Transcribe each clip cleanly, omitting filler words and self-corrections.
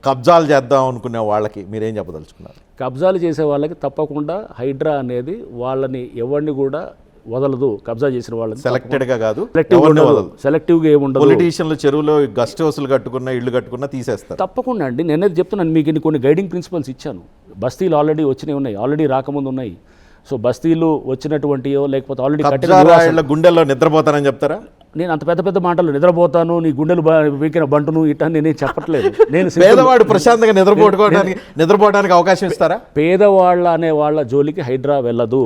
కబ్జాలు చేద్దాం అనుకునే వాళ్ళకి మీరేం చెప్పదలుచుకున్నారు? కబ్జాలు చేసే వాళ్ళకి తప్పకుండా హైడ్రా అనేది వాళ్ళని ఎవరిని కూడా వదలదు. కబ్జా చేసిన వాళ్ళని సెలెక్టెడ్గా కాదు, సెలెక్టివ్గా ఏముండదు. పొలిటీషియన్లు చెరువులో గస్ట్ హౌస్లు కట్టుకున్న ఇళ్ళు కట్టుకున్నా తీసేస్తారు. తప్పకుండా అండి. నేనేది చెప్తున్నాను మీకు, కొన్ని గైడింగ్ ప్రిన్సిపల్స్ ఇచ్చాను. బస్తీలు ఆల్రెడీ వచ్చినవి ఉన్నాయి, ఆల్రెడీ రాకముందు ఉన్నాయి. సో బస్తీలు వచ్చినటువంటియో లేకపోతే ఆల్రెడీ కట్టిన గుండెల్లో నిద్రపోతానని చెప్తారా? నేను అంత పెద్ద పెద్ద మాటలు నిద్రపోతాను, నీ గుండెలు వీకిన బంటును ఇట్లా నేనేం చెప్పట్లేదు. నేను పేదవాడు ప్రశాంతంగా నిద్రపోవడానికి అవకాశం ఇస్తారా? పేదవాళ్ళ అనే వాళ్ళ జోలికి హైడ్రా వెళ్ళదు.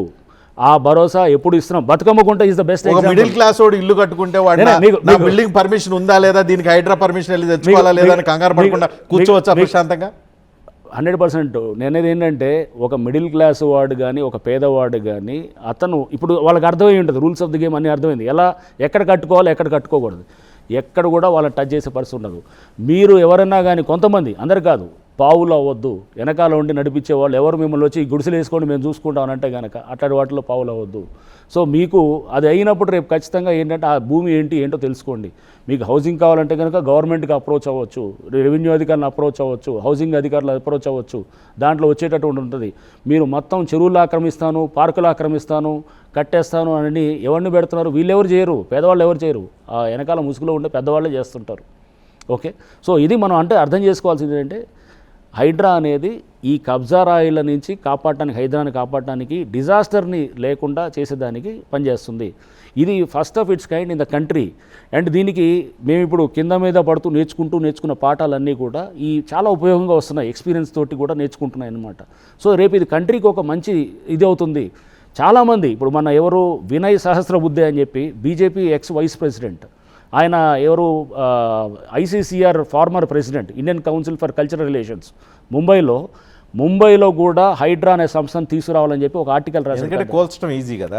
ఆ భరోసా ఎప్పుడు ఇస్తున్నాం. Bathukammakunta is the best. Middle class వాడు ఇల్లు కట్టుకుంటే వాడు బిల్డింగ్ పర్మిషన్ ఉందా లేదా, దీనికి హైడ్రా పర్మిషన్ వెళ్ళి తెచ్చుకోవాలా లేదా అని కంగారు పడకుండా కూర్చోవచ్చా ప్రశాంతంగా? 100%. నేనేది ఏంటంటే ఒక మిడిల్ క్లాస్ వాడు కానీ ఒక పేదవాడు కానీ అతను ఇప్పుడు వాళ్ళకి అర్థమై ఉంటుంది, రూల్స్ ఆఫ్ ది గేమ్ అన్నీ అర్థమైంది. ఎలా ఎక్కడ కట్టుకోవాలి ఎక్కడ కట్టుకోకూడదు, ఎక్కడ కూడా వాళ్ళని టచ్ చేసే పరిస్థితి ఉండదు. మీరు ఎవరన్నా కానీ కొంతమంది, అందరు కాదు, పావులు అవ్వద్దు. వెనకాల ఉండి నడిపించే వాళ్ళు ఎవరు మిమ్మల్ని వచ్చి గుడిసెలు వేసుకొని మేము చూసుకుంటాం అంటే కనుక అట్లాంటి వాటిలో పావులు అవ్వద్దు. సో మీకు అది అయినప్పుడు రేపు ఖచ్చితంగా ఏంటంటే ఆ భూమి ఏంటో తెలుసుకోండి. మీకు హౌసింగ్ కావాలంటే కనుక గవర్నమెంట్కి అప్రోచ్ అవ్వచ్చు, రెవెన్యూ అధికారులను అప్రోచ్ అవ్వచ్చు, హౌసింగ్ అధికారులు అప్రోచ్ అవ్వచ్చు. దాంట్లో వచ్చేటటువంటి ఉంటుంది. మీరు మొత్తం చెరువులు ఆక్రమిస్తాను, పార్కులు ఆక్రమిస్తాను, కట్టేస్తాను అని ఎవరిని పెడుతున్నారు? వీళ్ళెవరు చేయరు, పేదవాళ్ళు ఎవరు చేయరు. ఆ వెనకాల ముసుగులో ఉండే పెద్దవాళ్ళే చేస్తుంటారు. ఓకే, సో ఇది మనం అంటే అర్థం చేసుకోవాల్సింది ఏంటంటే హైడ్రా అనేది ఈ కబ్జా రాయిల నుంచి కాపాడటానికి, హైడ్రాని కాపాడటానికి, డిజాస్టర్ని లేకుండా చేసేదానికి పనిచేస్తుంది. ఇది first of it's kind in the country. And దీనికి మేము ఇప్పుడు కింద మీద పడుతూ నేర్చుకున్న పాఠాలన్నీ కూడా ఈ చాలా ఉపయోగంగా వస్తున్నాయి. ఎక్స్పీరియన్స్ తోటి కూడా నేర్చుకుంటున్నాయి అన్నమాట. సో రేపు ఇది కంట్రీకి ఒక మంచి ఇది అవుతుంది. చాలామంది ఇప్పుడు మన ఎవరు వినయ్ సహస్రబుద్ధే అని చెప్పి బీజేపీ ఎక్స్ వైస్ ప్రెసిడెంట్, ఆయన ఎవరు ICCR former president, Indian council for cultural relations, ముంబైలో కూడా హైడ్రా అనే సంస్థను తీసుకురావాలని చెప్పి ఒక ఆర్టికల్ రాశారు. కోల్చడం ఈజీ కదా.